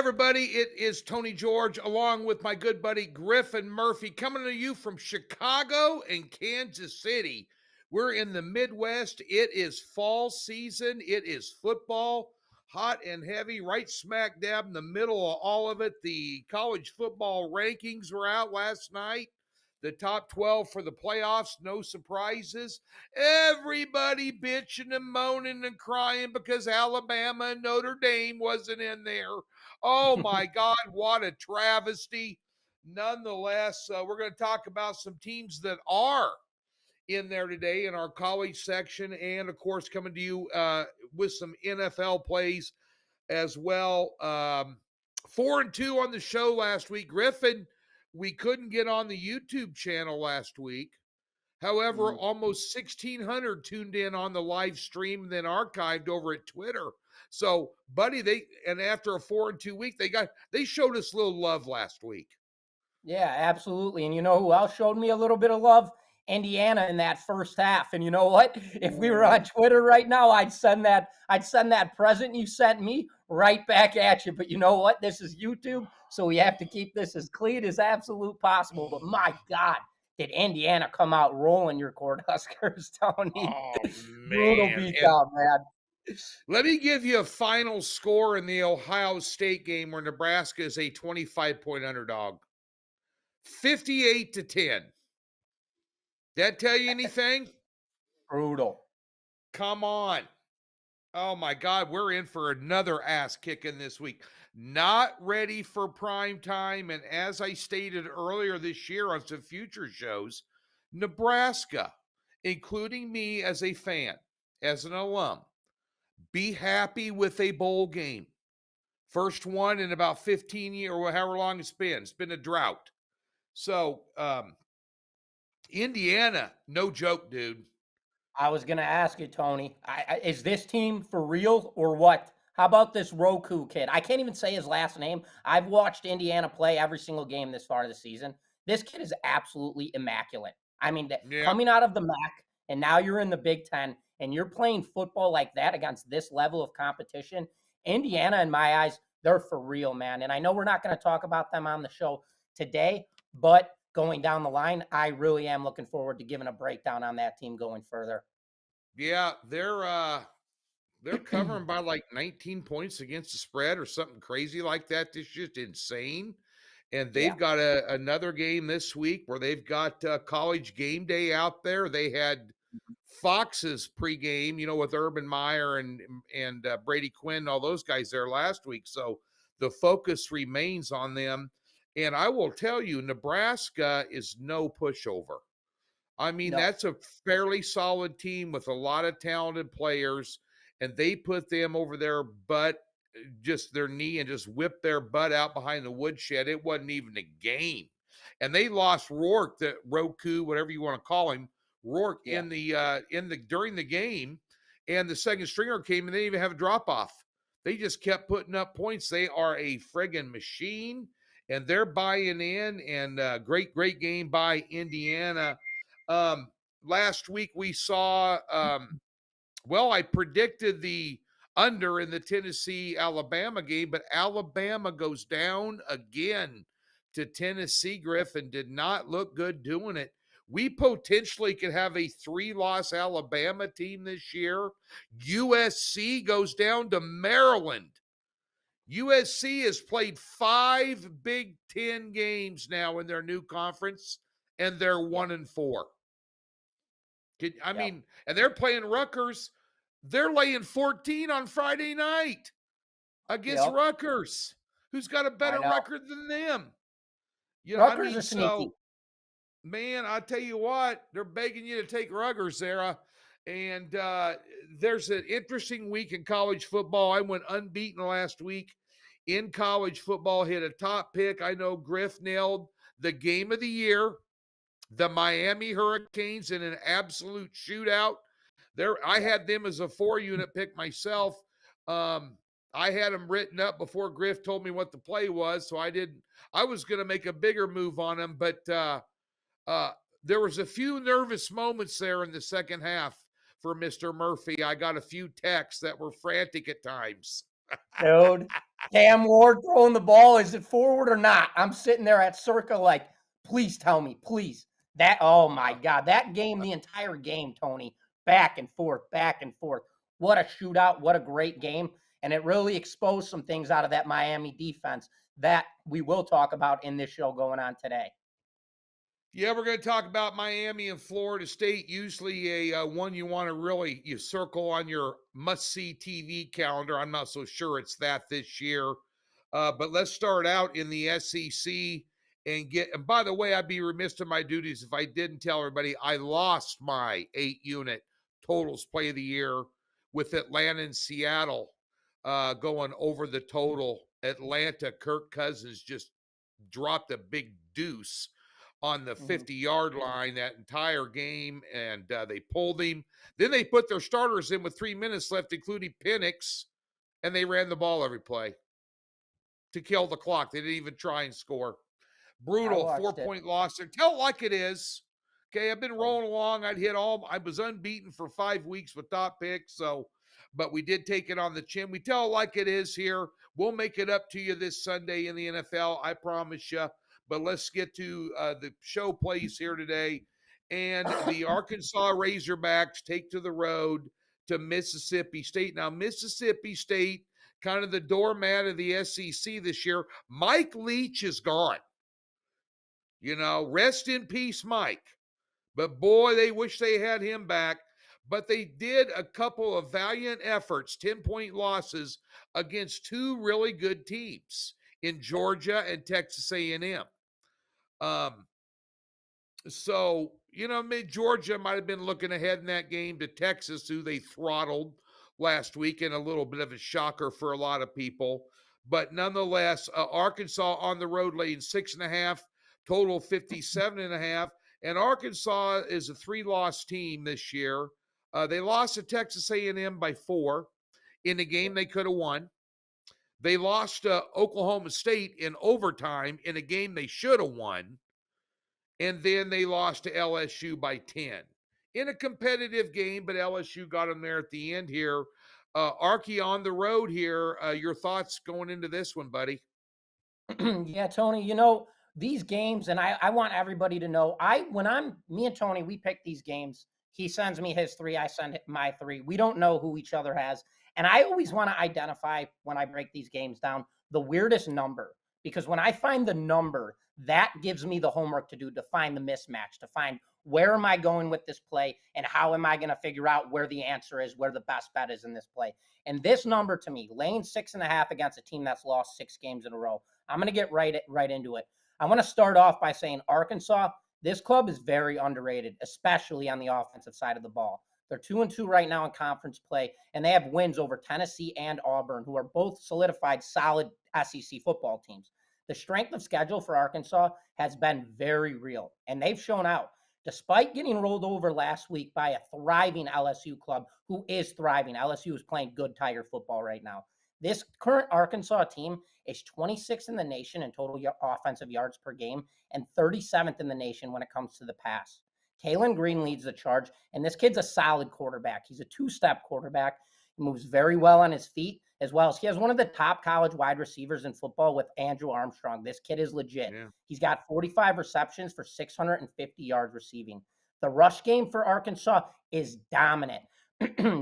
everybody? It is Tony George along with my good buddy Griffin Murphy coming to you from Chicago and Kansas City. We're in the Midwest. It is fall season. It is football, hot and heavy, right smack dab in the middle of all of it. The college football rankings were out last night. The top 12 for the playoffs, no surprises. Everybody bitching and moaning and crying because Alabama and Notre Dame wasn't in there. Oh my God, what a travesty. Nonetheless, we're going to talk about some teams that are in there today in our college section, and of course, coming to you with some NFL plays as well. 4-2 on the show last week. Griffin, we couldn't get on the YouTube channel last week. However, almost 1,600 tuned in on the live stream and then archived over at Twitter. So, buddy, after a 4-2 week, they showed us a little love last week. Yeah, absolutely. And you know who else showed me a little bit of love? Indiana in that first half. And you know what? If we were on Twitter right now, I'd send that present you sent me right back at you. But you know what? This is YouTube, so we have to keep this as clean as absolute possible. But my God, did Indiana come out rolling your Cornhuskers, Tony? Oh, Brutal man. beatdown, man. Let me give you a final score in the Ohio State game where Nebraska is a 25-point underdog. 58-10. That tell you anything? Brutal. Come on. Oh my God, we're in for another ass kicking this week. Not ready for prime time. And as I stated earlier this year on some future shows, Nebraska, including me as a fan, as an alum, be happy with a bowl game. First one in about 15 years or however long it's been. It's been a drought. So, Indiana, no joke, dude. I was going to ask you, Tony, is this team for real or what? How about this Roku kid? I can't even say his last name. I've watched Indiana play every single game this far this season. This kid is absolutely immaculate. I mean, coming out of the MAC, and now you're in the Big Ten, and you're playing football like that against this level of competition. Indiana, in my eyes, they're for real, man. And I know we're not going to talk about them on the show today, but going down the line, I really am looking forward to giving a breakdown on that team going further. Yeah, they're covering by like 19 points against the spread or something crazy like that. It's just insane. And they've got another game this week where they've got college game day out there. They had Fox's pregame, with Urban Meyer and Brady Quinn, all those guys there last week. So the focus remains on them. And I will tell you, Nebraska is no pushover. I mean, that's a fairly solid team with a lot of talented players, and they put them over their butt, just their knee, and just whipped their butt out behind the woodshed. It wasn't even a game. And they lost Rourke, the Roku, whatever you want to call him, Rourke during the game, and the second stringer came and they didn't even have a drop off. They just kept putting up points. They are a friggin' machine, and they're buying in. And great game by Indiana. Last week we saw. I predicted the under in the Tennessee-Alabama game, but Alabama goes down again to Tennessee. Griffin did not look good doing it. We potentially could have a 3-loss Alabama team this year. USC goes down to Maryland. USC has played 5 Big Ten games now in their new conference, and they're 1-4. And they're playing Rutgers. They're laying 14 on Friday night against Rutgers, who's got a better record than them. Rutgers are sneaky. Man, I tell you what, they're begging you to take Rutgers there. And there's an interesting week in college football. I went unbeaten last week in college football, hit a top pick. I know Griff nailed the game of the year, the Miami Hurricanes, in an absolute shootout. I had them as a 4-unit pick myself. I had them written up before Griff told me what the play was, so I didn't. I was going to make a bigger move on them, but there was a few nervous moments there in the second half for Mr. Murphy. I got a few texts that were frantic at times. Dude, Cam Ward throwing the ball. Is it forward or not? I'm sitting there at circa like, please tell me, please. Oh my God, that game, the entire game, Tony, back and forth, back and forth. What a shootout. What a great game. And it really exposed some things out of that Miami defense that we will talk about in this show going on today. Yeah, we're going to talk about Miami and Florida State. Usually a one you want to really you circle on your must-see TV calendar. I'm not so sure it's that this year. But let's start out in the SEC and get. And by the way, I'd be remiss to my duties if I didn't tell everybody I lost my 8-unit totals play of the year with Atlanta and Seattle going over the total. Atlanta, Kirk Cousins just dropped a big deuce on the 50-yard line that entire game, and they pulled him. Then they put their starters in with 3 minutes left, including Penix, and they ran the ball every play to kill the clock. They didn't even try and score. Brutal 4-point loss there. Tell it like it is. Okay, I've been rolling along. I was unbeaten for 5 weeks with top picks, but we did take it on the chin. We tell it like it is here. We'll make it up to you this Sunday in the NFL, I promise you. But let's get to the show plays here today. And the Arkansas Razorbacks take to the road to Mississippi State. Now, Mississippi State, kind of the doormat of the SEC this year. Mike Leach is gone. Rest in peace, Mike. But boy, they wish they had him back. But they did a couple of valiant efforts, 10-point losses against 2 really good teams in Georgia and Texas A&M. So, Georgia might have been looking ahead in that game to Texas, who they throttled last week, and a little bit of a shocker for a lot of people. But nonetheless, Arkansas on the road laying 6.5, total 57.5. And Arkansas is a 3-loss team this year. They lost to Texas A&M by 4 in a game they could have won. They lost to Oklahoma State in overtime in a game they should have won. And then they lost to LSU by 10 in a competitive game, but LSU got them there at the end here. Arky on the road here. Your thoughts going into this one, buddy? Yeah, Tony, these games, and I want everybody to know, me and Tony, we pick these games. He sends me his 3, I send my 3. We don't know who each other has. And I always want to identify, when I break these games down, the weirdest number. Because when I find the number, that gives me the homework to do, to find the mismatch, to find where am I going with this play, and how am I going to figure out where the answer is, where the best bet is in this play. And this number to me, laying 6.5 against a team that's lost 6 games in a row, I'm going to get right into it. I want to start off by saying Arkansas, this club is very underrated, especially on the offensive side of the ball. They're 2-2 right now in conference play, and they have wins over Tennessee and Auburn, who are both solidified solid SEC football teams. The strength of schedule for Arkansas has been very real, and they've shown out. Despite getting rolled over last week by a thriving LSU club who is thriving. LSU is playing good Tiger football right now. This current Arkansas team is 26th in the nation in total offensive yards per game and 37th in the nation when it comes to the pass. Kalen Green leads the charge, and this kid's a solid quarterback. He's a 2-step quarterback. He moves very well on his feet, as well as he has one of the top college wide receivers in football with Andrew Armstrong. This kid is legit. Yeah. He's got 45 receptions for 650 yards receiving. The rush game for Arkansas is dominant.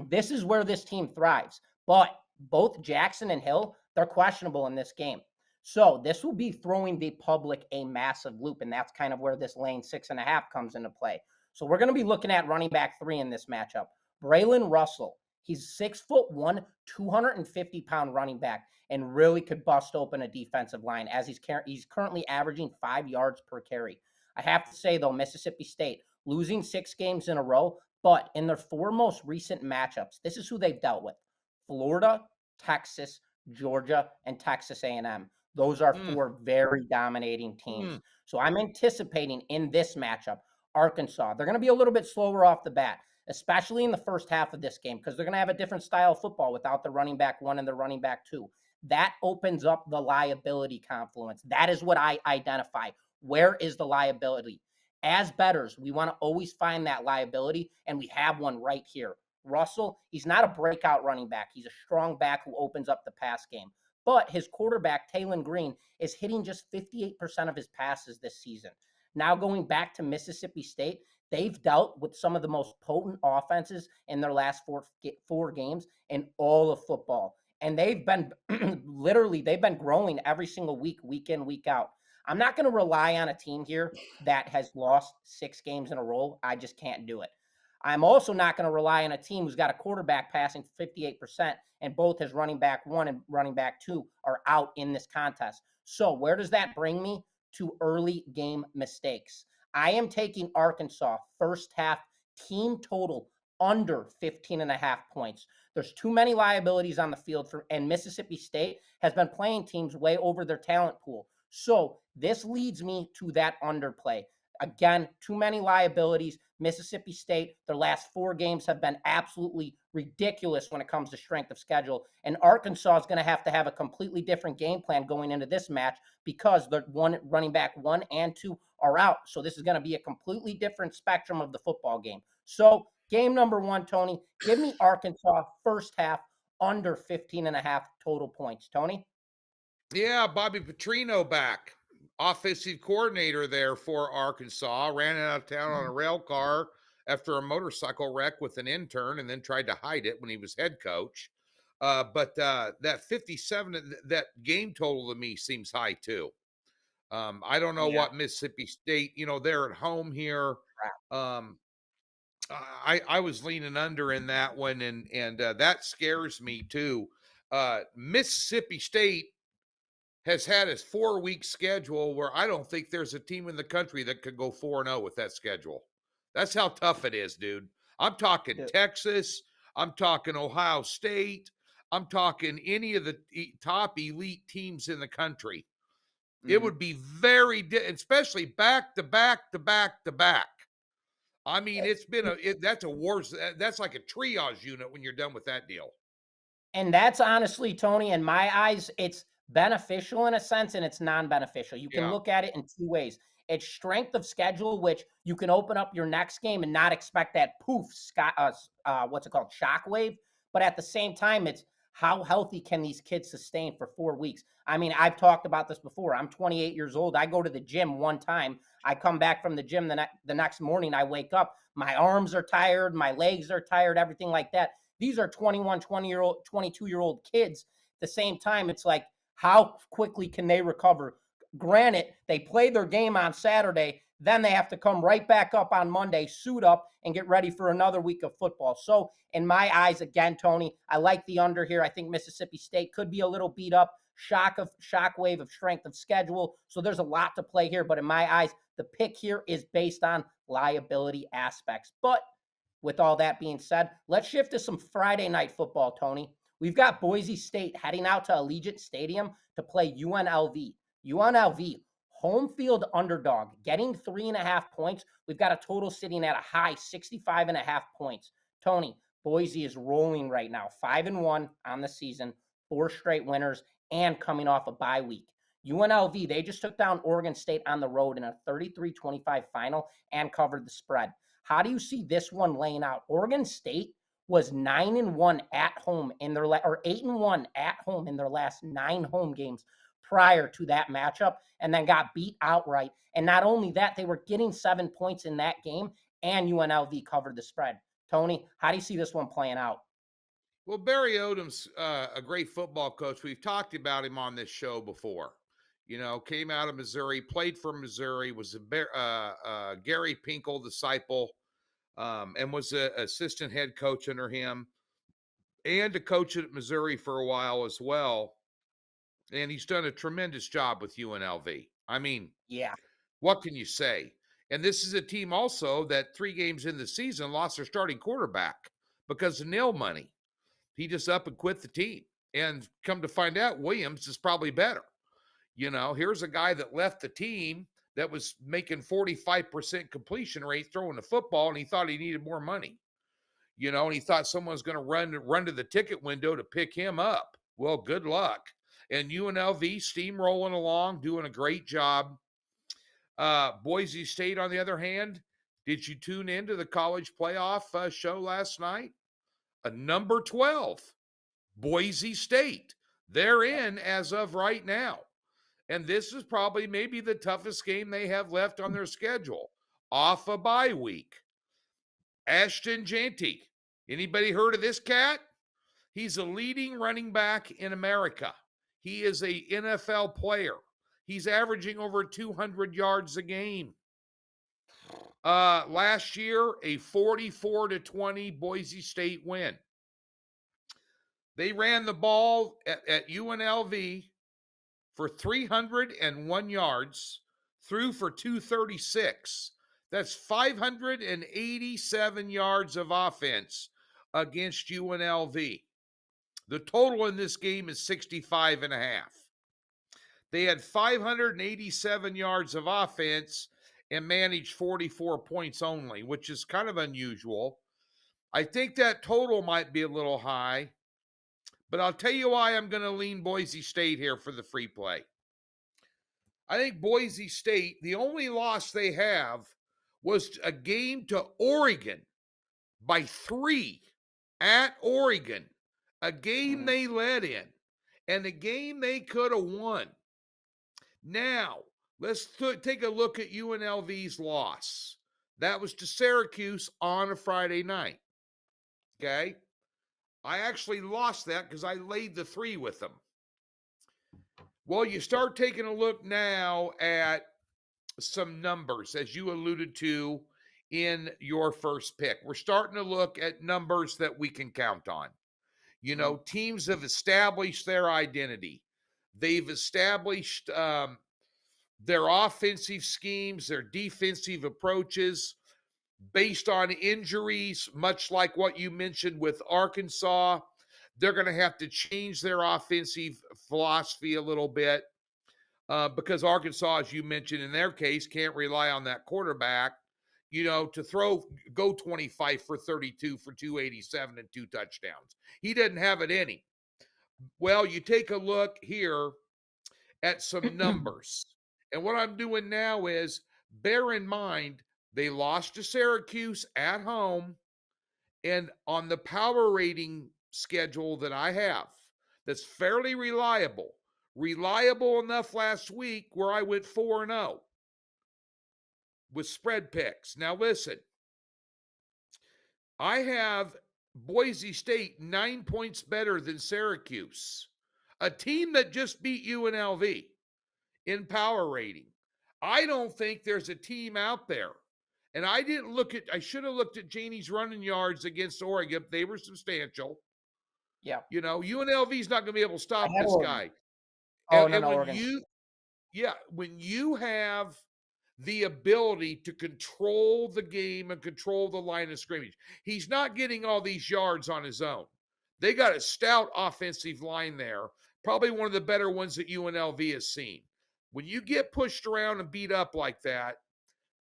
This is where this team thrives. But both Jackson and Hill, they're questionable in this game. So this will be throwing the public a massive loop, and that's kind of where this lane 6.5 comes into play. So we're going to be looking at running back 3 in this matchup. Braylon Russell. He's 6'1", 250-pound running back, and really could bust open a defensive line, as he's currently averaging 5 yards per carry. I have to say, though, Mississippi State losing 6 games in a row, but in their 4 most recent matchups, this is who they've dealt with: Florida, Texas, Georgia, and Texas A&M. Those are 4 very dominating teams. So I'm anticipating in this matchup, Arkansas, they're going to be a little bit slower off the bat, especially in the first half of this game, because they're going to have a different style of football without the running back 1 and the running back 2. That opens up the liability confluence. That is what I identify. Where is the liability? As bettors, we want to always find that liability, and we have one right here. Russell, he's not a breakout running back. He's a strong back who opens up the pass game. But his quarterback, Taylon Green, is hitting just 58% of his passes this season. Now going back to Mississippi State, they've dealt with some of the most potent offenses in their last four games in all of football. And they've been literally, they've been growing every single week, week in, week out. I'm not going to rely on a team here that has lost 6 games in a row. I just can't do it. I'm also not going to rely on a team who's got a quarterback passing 58% and both his running back 1 and running back 2 are out in this contest. So where does that bring me? To early game mistakes. I am taking Arkansas first half team total under 15.5 points. There's too many liabilities on the field and Mississippi State has been playing teams way over their talent pool. So this leads me to that underplay. Again, too many liabilities. Mississippi State, their last 4 games have been absolutely ridiculous when it comes to strength of schedule. And Arkansas is going to have a completely different game plan going into this match because the running back 1 and 2 are out. So this is going to be a completely different spectrum of the football game. So game number 1, Tony, give me Arkansas first half under 15.5 total points. Tony? Yeah, Bobby Petrino back. Offensive coordinator there for Arkansas. Ran out of town on a rail car after a motorcycle wreck with an intern and then tried to hide it when he was head coach. But that 57, that game total to me seems high too. I don't know Yeah. what Mississippi State, they're at home here. I was leaning under in that one, and that scares me too. Mississippi State has had his 4-week schedule where I don't think there's a team in the country that could go 4-0 with that schedule. That's how tough it is, dude. I'm talking Texas. I'm talking Ohio State. I'm talking any of the top elite teams in the country. It would be very, especially back to back to back to back. I mean, it's been that's a war. That's like a triage unit when you're done with that deal. And that's honestly, Tony, in my eyes, it's beneficial in a sense and it's non-beneficial. You can Yeah. look at it in 2 ways. It's strength of schedule, which you can open up your next game and not expect that poof, what's it called, shockwave. But at the same time, it's how healthy can these kids sustain for 4 weeks? I mean, I've talked about this before. I'm 28 years old. I go to the gym one time. I come back from the gym the next morning. I wake up. My arms are tired. My legs are tired. Everything like that. These are 21, 20-year-old, 22-year-old kids. At the same time, it's like, how quickly can they recover? Granted, they play their game on Saturday, then they have to come right back up on Monday, suit up, and get ready for another week of football. So, in my eyes, again, Tony, I like the under here. I think Mississippi State could be a little beat up. Shockwave of strength of schedule. So there's a lot to play here. But in my eyes, the pick here is based on liability aspects. But with all that being said, let's shift to some Friday night football, Tony. We've got Boise State heading out to Allegiant Stadium to play UNLV. UNLV, home field underdog, getting 3.5 points. We've got a total sitting at a high 65.5 points. Tony, Boise is rolling right now, 5-1 on the season, 4 straight winners, and coming off a bye week. UNLV, they just took down Oregon State on the road in a 33-25 final and covered the spread. How do you see this one laying out? Oregon State was 9-1 at home in their or 8-1 at home in their last 9 home games prior to that matchup, and then got beat outright. And not only that, they were getting 7 points in that game, and UNLV covered the spread. Tony, how do you see this one playing out? Well, Barry Odom's a great football coach. We've talked about him on this show before. Came out of Missouri, played for Missouri, was a Gary Pinkel disciple, and was an assistant head coach under him, and a coach at Missouri for a while as well. And he's done a tremendous job with UNLV. I mean, Yeah. what can you say? And this is a team also that 3 games in the season lost their starting quarterback because of nil money. He just up and quit the team. And come to find out, Williams is probably better. Here's a guy that left the team that was making 45% completion rate throwing the football, and he thought he needed more money. And he thought someone was going to run to the ticket window to pick him up. Well, good luck. And UNLV steamrolling along, doing a great job. Boise State, on the other hand, did you tune into the college playoff show last night? Number 12, Boise State. They're in as of right now. And this is probably maybe the toughest game they have left on their schedule. Off a bye week. Ashton Jeanty. Anybody heard of this cat? He's a leading running back in America. He is a NFL player. He's averaging over 200 yards a game. Last year, a 44-20 Boise State win. They ran the ball at UNLV for 301 yards, threw for 236. That's 587 yards of offense against UNLV. The total in this game is 65.5. They had 587 yards of offense and managed 44 points only, which is kind of unusual. I think that total might be a little high, but I'll tell you why I'm going to lean Boise State here for the free play. I think Boise State, the only loss they have was a game to Oregon by 3 at Oregon, a game they led in, and a game they could have won. Now, let's take a look at UNLV's loss. That was to Syracuse on a Friday night. Okay? I actually lost that because I laid the 3 with them. Well, you start taking a look now at some numbers, as you alluded to in your first pick. We're starting to look at numbers that we can count on. You know, teams have established their identity. They've established their offensive schemes, their defensive approaches based on injuries, much like what you mentioned with Arkansas. They're going to have to change their offensive philosophy a little bit because Arkansas, as you mentioned in their case, can't rely on that quarterback, you know, to go 25 for 32 for 287 and 2 touchdowns. He didn't have it in him. Well, you take a look here at some numbers. And what I'm doing now is bear in mind, they lost to Syracuse at home, and on the power rating schedule that I have, that's fairly reliable enough last week where I went 4-0 with spread picks. Now listen, I have Boise State 9 points better than Syracuse, a team that just beat UNLV in power rating. I don't think there's a team out there. And I should have looked at Janie's running yards against Oregon. They were substantial. Yeah. You know, UNLV's not going to be able to stop this Oregon. guy. Oh, and no, when Oregon. when you have the ability to control the game and control the line of scrimmage, he's not getting all these yards on his own. They got a stout offensive line there, probably one of the better ones that UNLV has seen. When you get pushed around and beat up like that,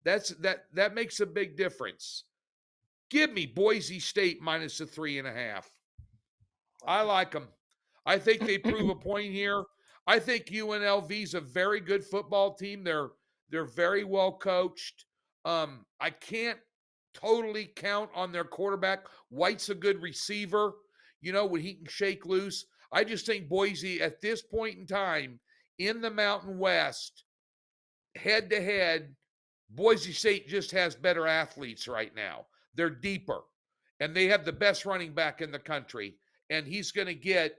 that makes a big difference. Give me Boise State minus a 3.5. I like them. I think they prove a point here. I think UNLV's a very good football team. They're very well coached. I can't totally count on their quarterback. White's a good receiver, you know, when he can shake loose. I just think Boise at this point in time in the Mountain West, head to head, Boise State just has better athletes right now. They're deeper, and they have the best running back in the country. And he's going to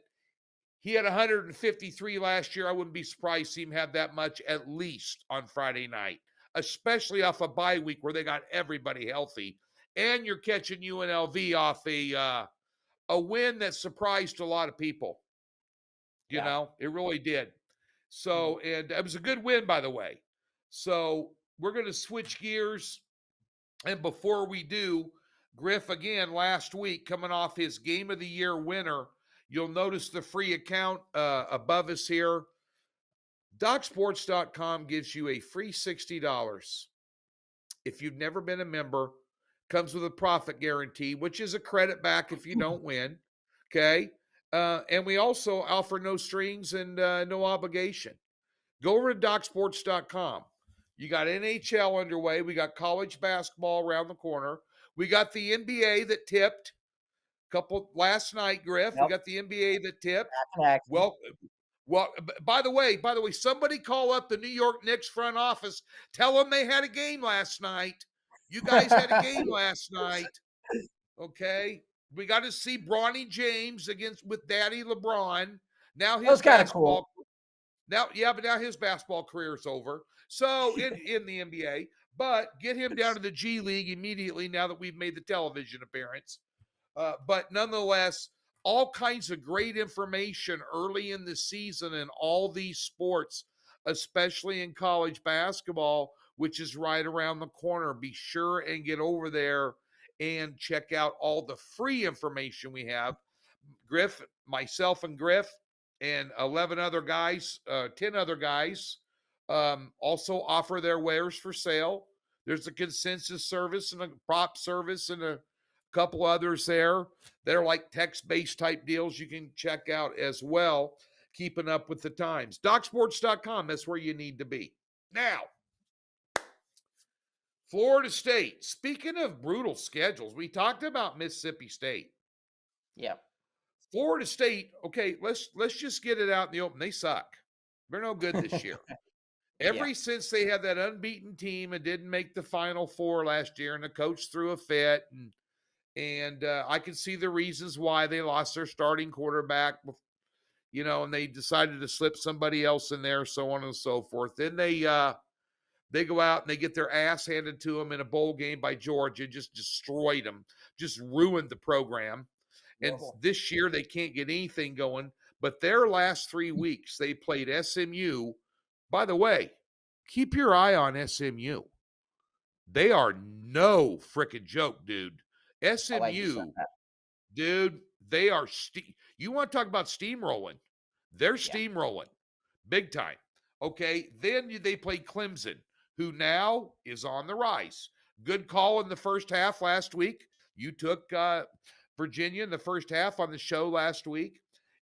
he had 153 last year. I wouldn't be surprised to see him have that much at least on Friday night, especially off a bye week where they got everybody healthy. And you're catching UNLV off a win that surprised a lot of people. You know, it really did. So, and it was a good win, by the way. So we're going to switch gears. And before we do, Griff, again, last week, coming off his Game of the Year winner, you'll notice the free account above us here. DocSports.com gives you a free $60. If you've never been a member, comes with a profit guarantee, which is a credit back if you don't win. Okay. And we also offer no strings and no obligation. Go over to DocSports.com. You got NHL underway. We got college basketball around the corner. We got the NBA that tipped. Couple last night, Griff. We Yep. got the NBA that tipped. Back in action. Well, by the way, somebody call up the New York Knicks front office. Tell them they had a game last night. You guys had a game last night. Okay. We got to see Bronny James with Daddy LeBron. Now That his was kind of cool. but now his basketball career is over. So in the NBA, but get him down to the G League immediately now that we've made the television appearance. But nonetheless, all kinds of great information early in the season in all these sports, especially in college basketball, which is right around the corner. Be sure and get over there and check out all the free information we have. Griff, myself and Griff, and 11 other guys, 10 other guys, also offer their wares for sale. There's a consensus service and a prop service and a couple others there. They're like text-based type deals you can check out as well, keeping up with the times. DocSports.com, that's where you need to be. Now, Florida State. Speaking of brutal schedules, we talked about Mississippi State. Yep. Florida State, okay, let's just get it out in the open. They suck. They're no good this year. Since they had that unbeaten team and didn't make the Final Four last year, and the coach threw a fit, and I can see the reasons why they lost their starting quarterback, and they decided to slip somebody else in there, so on and so forth. Then they go out and they get their ass handed to them in a bowl game by Georgia, just destroyed them, just ruined the program. And this year they can't get anything going. But their last 3 weeks, they played SMU. By the way, keep your eye on SMU. They are no freaking joke, dude. SMU, dude, they are you want to talk about steamrolling? They're steamrolling big time. Okay, then they played Clemson, who now is on the rise. Good call in the first half last week. You took Virginia in the first half on the show last week.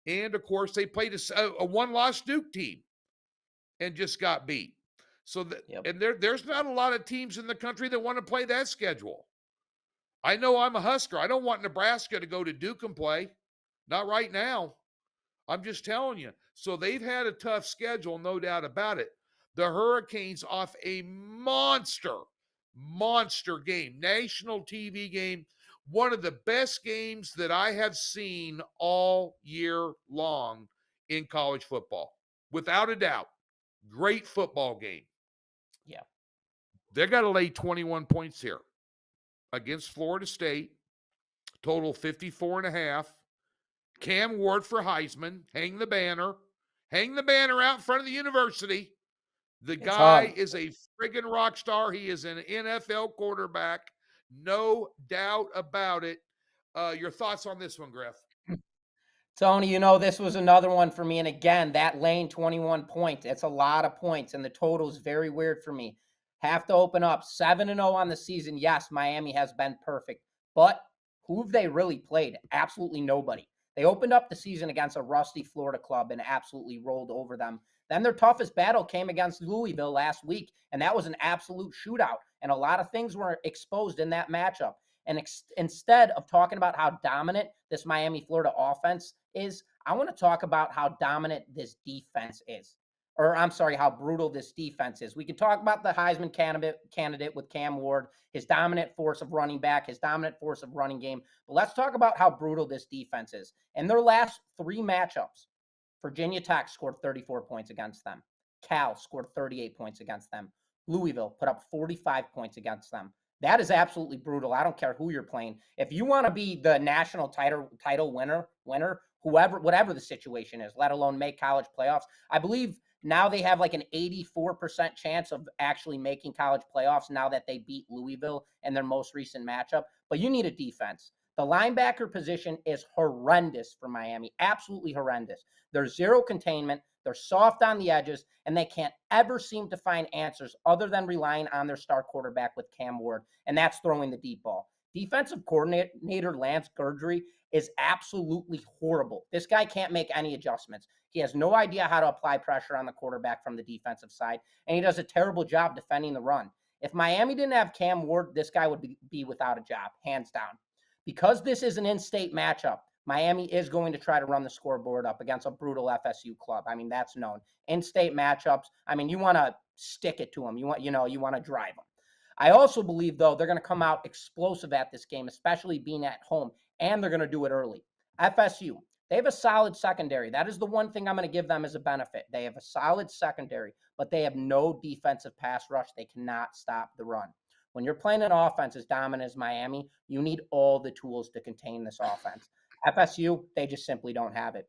And, of course, they played a one-loss Duke team and just got beat. So, and there's not a lot of teams in the country that want to play that schedule. I know I'm a Husker. I don't want Nebraska to go to Duke and play. Not right now. I'm just telling you. So they've had a tough schedule, no doubt about it. The Hurricanes off a monster game, national TV game, one of the best games that I have seen all year long in college football. Without a doubt. Great football game. Yeah. They got to lay 21 points here against Florida State. Total 54.5. Cam Ward for Heisman. Hang the banner. Hang the banner out in front of the university. The guy is a friggin' rock star. He is an NFL quarterback. No doubt about it. Your thoughts on this one, Griff? Tony, this was another one for me. And again, that lane 21 points. It's a lot of points. And the total is very weird for me. Have to open up 7-0 on the season. Yes, Miami has been perfect. But who have they really played? Absolutely nobody. They opened up the season against a rusty Florida club and absolutely rolled over them. Then their toughest battle came against Louisville last week, and that was an absolute shootout. And a lot of things were exposed in that matchup. And instead of talking about how dominant this Miami-Florida offense is, I want to talk about how dominant this defense is. Or I'm sorry, how brutal this defense is. We can talk about the Heisman candidate with Cam Ward, his dominant force of running back, his dominant force of running game. But let's talk about how brutal this defense is. In their last 3 matchups, Virginia Tech scored 34 points against them. Cal scored 38 points against them. Louisville put up 45 points against them. That is absolutely brutal. I don't care who you're playing. If you want to be the national title winner, whatever the situation is, let alone make college playoffs, I believe now they have like an 84% chance of actually making college playoffs now that they beat Louisville in their most recent matchup. But you need a defense. The linebacker position is horrendous for Miami, absolutely horrendous. There's zero containment. They're soft on the edges, and they can't ever seem to find answers other than relying on their star quarterback with Cam Ward, and that's throwing the deep ball. Defensive coordinator Lance Gurdry is absolutely horrible. This guy can't make any adjustments. He has no idea how to apply pressure on the quarterback from the defensive side, and he does a terrible job defending the run. If Miami didn't have Cam Ward, this guy would be without a job, hands down. Because this is an in-state matchup, Miami is going to try to run the scoreboard up against a brutal FSU club. I mean, that's known. In-state matchups, I mean, you want to stick it to them. You want to drive them. I also believe, though, they're going to come out explosive at this game, especially being at home, and they're going to do it early. FSU, they have a solid secondary. That is the one thing I'm going to give them as a benefit. They have a solid secondary, but they have no defensive pass rush. They cannot stop the run. When you're playing an offense as dominant as Miami, you need all the tools to contain this offense. FSU, they just simply don't have it.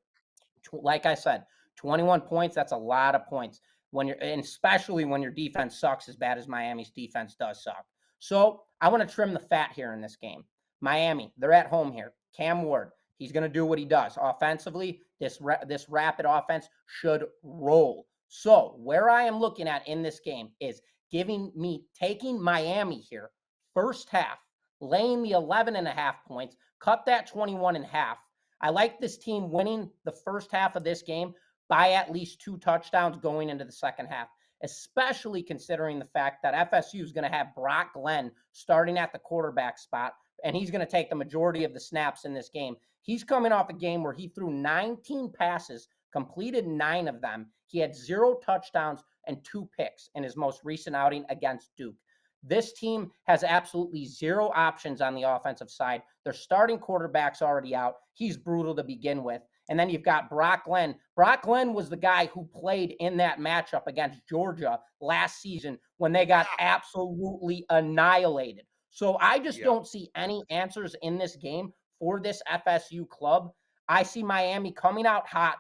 Like I said, 21 points, that's a lot of points. And especially when your defense sucks as bad as Miami's defense does suck. So I want to trim the fat here in this game. Miami, they're at home here. Cam Ward, he's going to do what he does. Offensively, this rapid offense should roll. So where I am looking at in this game is taking Miami here, first half, laying the 11.5 points, cut that 21 in half. I like this team winning the first half of this game by at least 2 touchdowns going into the second half, especially considering the fact that FSU is going to have Brock Glenn starting at the quarterback spot, and he's going to take the majority of the snaps in this game. He's coming off a game where he threw 19 passes, completed 9 of them. He had 0 touchdowns and 2 picks in his most recent outing against Duke. This team has absolutely 0 options on the offensive side. Their starting quarterback's already out. He's brutal to begin with. And then you've got Brock Glenn. Brock Glenn was the guy who played in that matchup against Georgia last season when they got absolutely annihilated. So I just don't see any answers in this game for this FSU club. I see Miami coming out hot,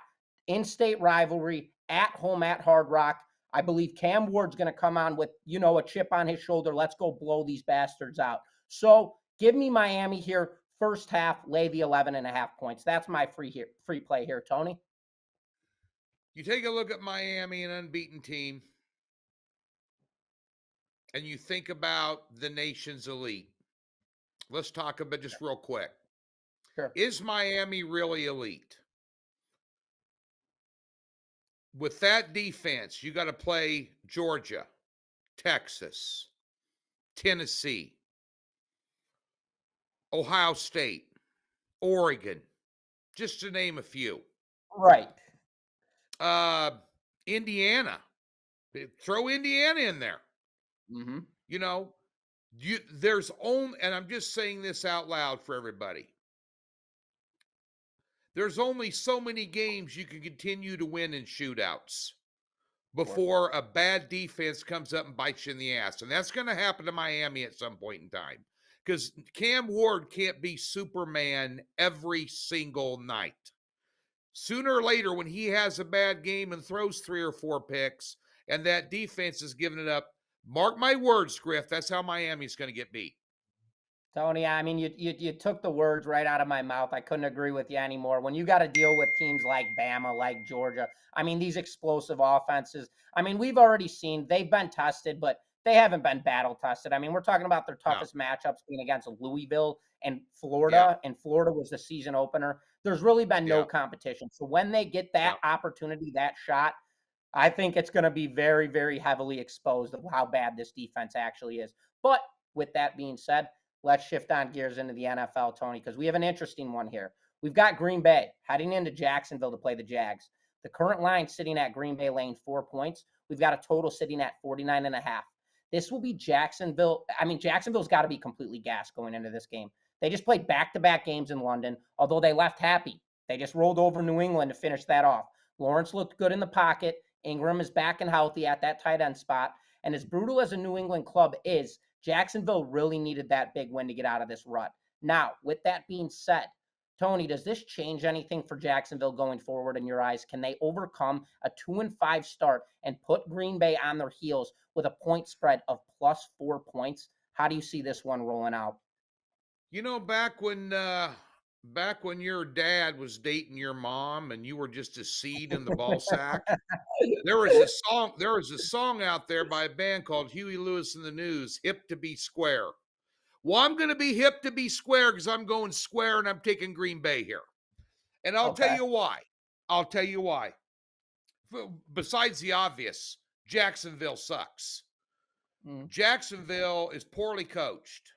in-state rivalry, at home at Hard Rock. I believe Cam Ward's going to come on with, a chip on his shoulder. Let's go blow these bastards out. So give me Miami here. First half, lay the 11.5 points. That's my free play here, Tony. You take a look at Miami, an unbeaten team, and you think about the nation's elite. Let's talk about just real quick. Sure. Is Miami really elite? With that defense, you got to play Georgia, Texas, Tennessee, Ohio State, Oregon, just to name a few. Right. Indiana. Throw Indiana in there. Mm-hmm. There's only, and I'm just saying this out loud for everybody. There's only so many games you can continue to win in shootouts before a bad defense comes up and bites you in the ass. And that's going to happen to Miami at some point in time because Cam Ward can't be Superman every single night. Sooner or later, when he has a bad game and throws 3 or 4 picks and that defense is giving it up, mark my words, Griff, that's how Miami's going to get beat. Tony, I mean, you took the words right out of my mouth. I couldn't agree with you anymore. When you got to deal with teams like Bama, like Georgia, I mean, these explosive offenses, I mean, we've already seen they've been tested, but they haven't been battle tested. I mean, we're talking about their toughest matchups being against Louisville and Florida, and Florida was the season opener. There's really been no competition. So when they get that opportunity, that shot, I think it's going to be very, very heavily exposed of how bad this defense actually is. But with that being said, let's shift on gears into the NFL, Tony, because we have an interesting one here. We've got Green Bay heading into Jacksonville to play the Jags. The current line sitting at Green Bay laying 4 points. We've got a total sitting at 49.5. This will be Jacksonville. I mean, Jacksonville's got to be completely gassed going into this game. They just played back-to-back games in London, although they left happy. They just rolled over New England to finish that off. Lawrence looked good in the pocket. Ingram is back and healthy at that tight end spot. And as brutal as a New England club is, Jacksonville really needed that big win to get out of this rut. Now, with that being said, Tony, does this change anything for Jacksonville going forward in your eyes? Can they overcome a 2-5 start and put Green Bay on their heels with a point spread of +4 points? How do you see this one rolling out? Back when your dad was dating your mom and you were just a seed in the ball sack, there was a song out there by a band called Huey Lewis and the News, Hip to Be Square. Well, I'm going to be hip to be square because I'm going square and I'm taking Green Bay here. And I'll tell you why. Besides the obvious, Jacksonville sucks. Jacksonville is poorly coached.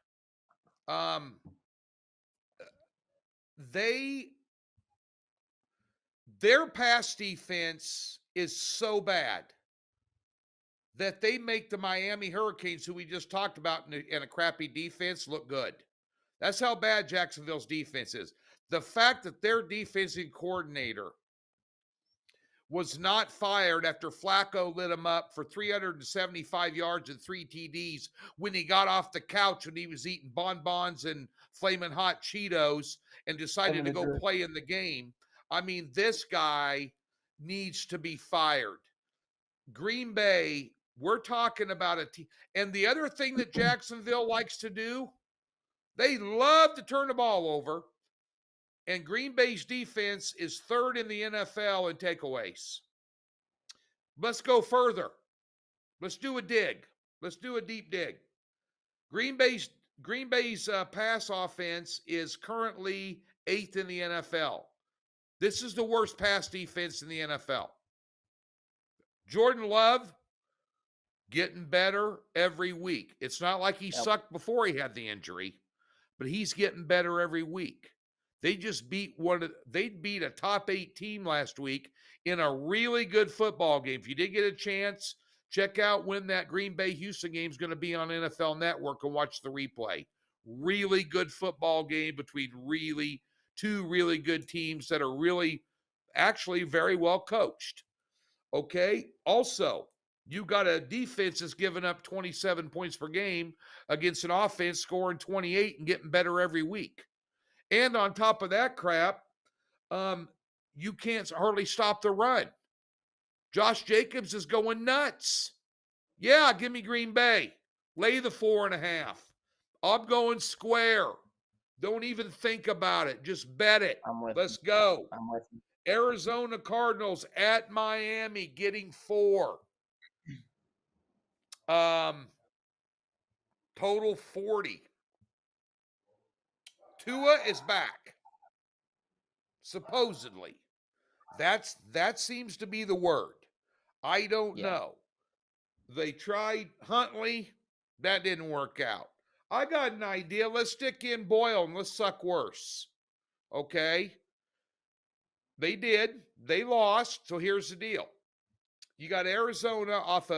their pass defense is so bad that they make the Miami Hurricanes, who we just talked about in a crappy defense, look good. That's how bad Jacksonville's defense is. The fact that their defensive coordinator was not fired after Flacco lit him up for 375 yards and 3 TDs when he got off the couch when he was eating bonbons and flaming hot Cheetos and decided to go play in the game. I mean, this guy needs to be fired. Green Bay, we're talking about a team. And the other thing that Jacksonville likes to do, they love to turn the ball over. And Green Bay's defense is third in the NFL in takeaways. Let's go further. Let's do a dig. Let's do a deep dig. Green Bay's pass offense is currently 8th in the NFL. This is the worst pass defense in the NFL. Jordan Love getting better every week. It's not like he sucked before he had the injury, but he's getting better every week. They just beat a top 8 team last week in a really good football game. If you did get a chance, check out when that Green Bay Houston game is going to be on NFL Network and watch the replay. Really good football game between two really good teams that are really actually very well coached. Okay. Also, you got a defense that's giving up 27 points per game against an offense scoring 28 and getting better every week. And on top of that crap, you can't hardly stop the run. Josh Jacobs is going nuts. Yeah, give me Green Bay. Lay the 4.5. I'm going square. Don't even think about it. Just bet it. Let's go. I'm with you. Arizona Cardinals at Miami getting 4. Total 40. Tua is back. Supposedly. That seems to be the word. I don't know. They tried Huntley. That didn't work out. I got an idea. Let's stick in Boyle and let's suck worse. Okay? They did. They lost. So here's the deal. You got Arizona off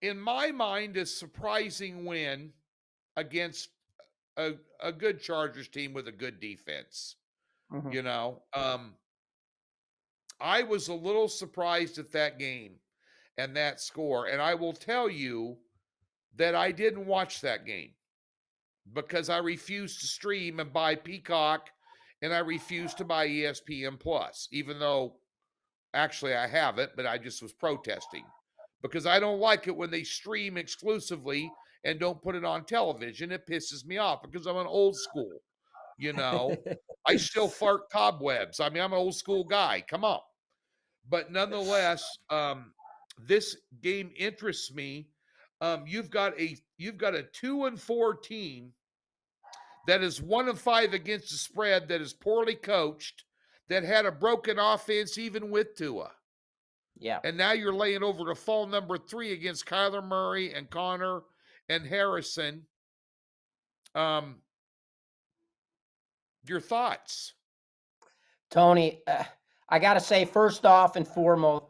in my mind, a surprising win against a good Chargers team with a good defense. Mm-hmm. You know, I was a little surprised at that game and that score. And I will tell you that I didn't watch that game because I refused to stream and buy Peacock and I refused to buy ESPN Plus, even though actually I have it, but I just was protesting because I don't like it when they stream exclusively and don't put it on television. It pisses me off because I'm an old school, you know. I still fart cobwebs. I mean, I'm an old school guy. Come on. But nonetheless, this game interests me. You've got a 2-4 team that is 1-5 against the spread, that is poorly coached, that had a broken offense even with Tua. Yeah. And now you're laying over to fall number 3 against Kyler Murray and Connor and Harrison. Your thoughts? Tony, I got to say, first off and foremost,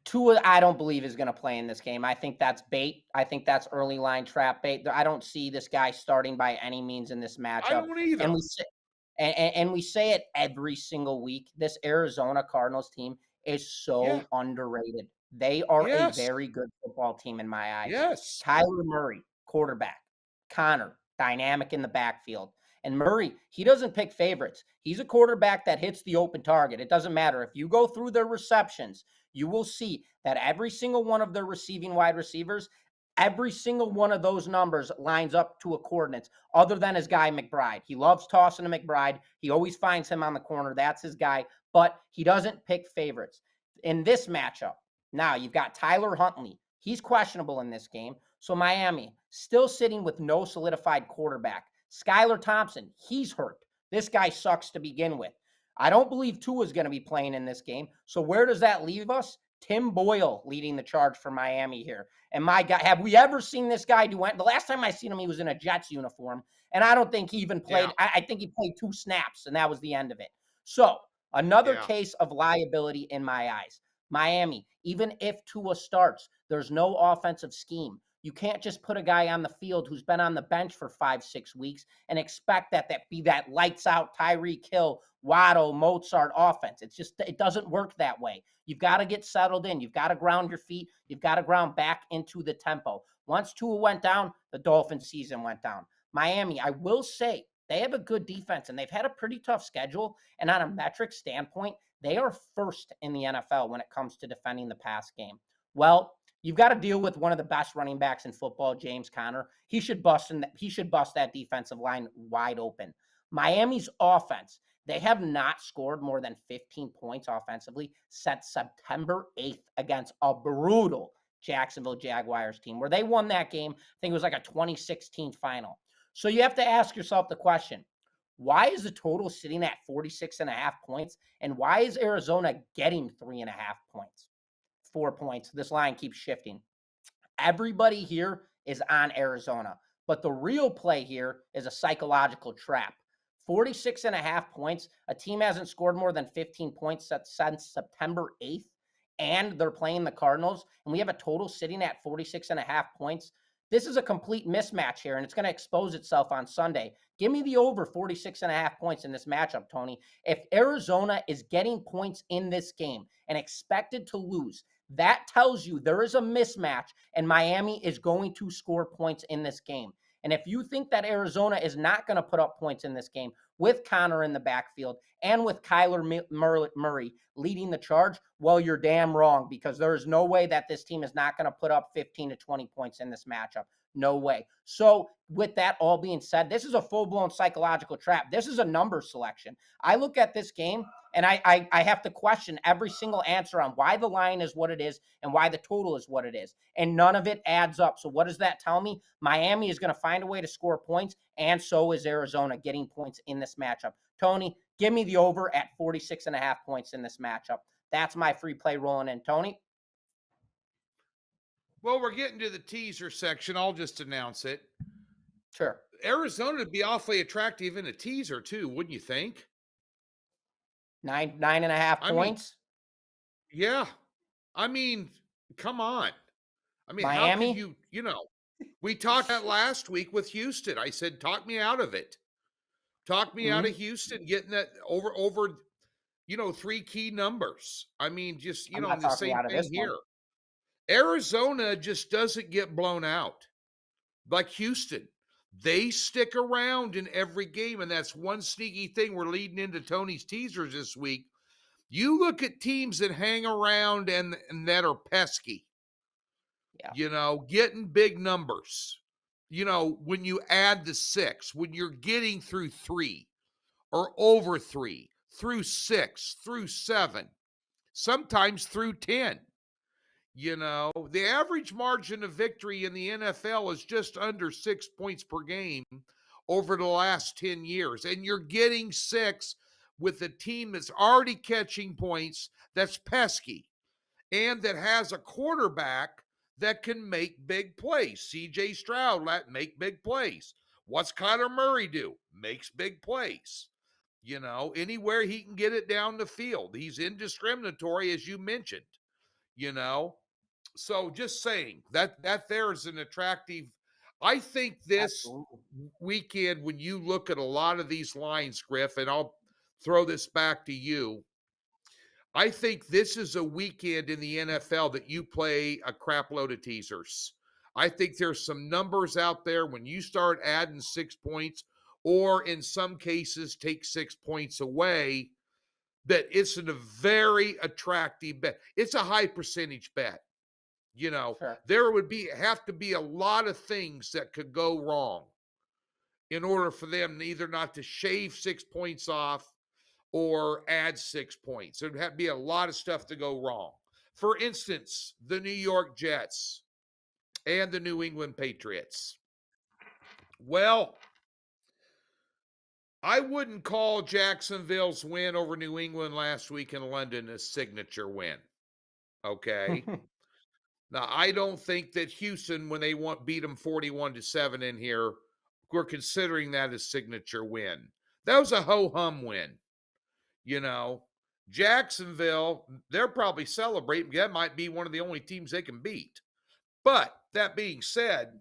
Tua, I don't believe is going to play in this game. I think that's bait. I think that's early line trap bait. I don't see this guy starting by any means in this matchup. I don't either. And we say it every single week. This Arizona Cardinals team is so underrated. They are a very good football team in my eyes. Yes. Kyler Murray, quarterback. Connor, dynamic in the backfield. And Murray, he doesn't pick favorites. He's a quarterback that hits the open target. It doesn't matter. If you go through their receptions, you will see that every single one of their receiving wide receivers, every single one of those numbers lines up to a coordinates other than his guy McBride. He loves tossing to McBride. He always finds him on the corner. That's his guy. But he doesn't pick favorites. In this matchup, now you've got Tyler Huntley. He's questionable in this game. So Miami still sitting with no solidified quarterback. Skylar Thompson, he's hurt. This guy sucks to begin with. I don't believe Tua is going to be playing in this game. So where does that leave us? Tim Boyle leading the charge for Miami here. And my God, have we ever seen this guy do it? The last time I seen him, he was in a Jets uniform. And I don't think he even played. Yeah. I think he played 2 snaps, and that was the end of it. So another Yeah. case of liability in my eyes. Miami, even if Tua starts, there's no offensive scheme. You can't just put a guy on the field who's been on the bench for 5, 6 weeks and expect that be that lights out Tyreek Hill, Waddle, Mozart offense. It doesn't work that way. You've got to get settled in. You've got to ground your feet. You've got to ground back into the tempo. Once Tua went down, the Dolphins season went down. Miami, I will say, they have a good defense and they've had a pretty tough schedule. And on a metric standpoint, they are first in the NFL when it comes to defending the pass game. Well, you've got to deal with one of the best running backs in football, James Conner. He should bust that defensive line wide open. Miami's offense, they have not scored more than 15 points offensively since September 8th against a brutal Jacksonville Jaguars team where they won that game. I think it was like a 2016 final. So you have to ask yourself the question, why is the total sitting at 46.5 points? And why is Arizona getting 3.5 points? 4 points. This line keeps shifting. Everybody here is on Arizona, but the real play here is a psychological trap. 46.5 points. A team hasn't scored more than 15 points since September 8th, and they're playing the Cardinals, and we have a total sitting at 46.5 points. This is a complete mismatch here, and it's going to expose itself on Sunday. Give me the over 46.5 points in this matchup, Tony. If Arizona is getting points in this game and expected to lose, that tells you there is a mismatch and Miami is going to score points in this game. And if you think that Arizona is not going to put up points in this game with Connor in the backfield and with Kyler Murray leading the charge, well, you're damn wrong, because there is no way that this team is not going to put up 15 to 20 points in this matchup. No way. So with that all being said, this is a full-blown psychological trap. This is a number selection. I look at this game and I have to question every single answer on why the line is what it is and why the total is what it is. And none of it adds up. So what does that tell me? Miami is going to find a way to score points, and so is Arizona getting points in this matchup. Tony, give me the over at 46.5 points in this matchup. That's my free play rolling in. Tony? Well, we're getting to the teaser section. I'll just announce it. Sure. Arizona would be awfully attractive in a teaser too, wouldn't you think? 9.5 points. Yeah. I mean, come on. I mean, Miami? how could we talked that last week with Houston. I said, talk me out of it. Talk me out of Houston getting that over 3 key numbers. I mean, just, I'm not the talking same out of thing this here. one. Arizona just doesn't get blown out like Houston. They stick around in every game, and that's one sneaky thing we're leading into Tony's teasers this week. You look at teams that hang around and that are pesky, getting big numbers. When you add the 6, when you're getting through 3 or over 3, through 6, through 7, sometimes through 10. The average margin of victory in the NFL is just under 6 points per game over the last 10 years. And you're getting 6 with a team that's already catching points, that's pesky, and that has a quarterback that can make big plays. C.J. Stroud make big plays. What's Kyler Murray do? Makes big plays. Anywhere he can get it down the field. He's indiscriminatory, as you mentioned. So just saying that there is an attractive. I think this weekend, when you look at a lot of these lines, Griff, and I'll throw this back to you. I think this is a weekend in the NFL that you play a crap load of teasers. I think there's some numbers out there when you start adding 6 points, or in some cases take 6 points away, that it's a very attractive bet. It's a high percentage bet. Sure. There would have to be a lot of things that could go wrong in order for them either not to shave 6 points off or add 6 points. There'd have to be a lot of stuff to go wrong. For instance, the New York Jets and the New England Patriots. Well, I wouldn't call Jacksonville's win over New England last week in London a signature win. Okay. Now, I don't think that Houston, when they beat them 41-7 in here, we're considering that a signature win. That was a ho-hum win, you know. Jacksonville, they're probably celebrating. That might be one of the only teams they can beat. But that being said,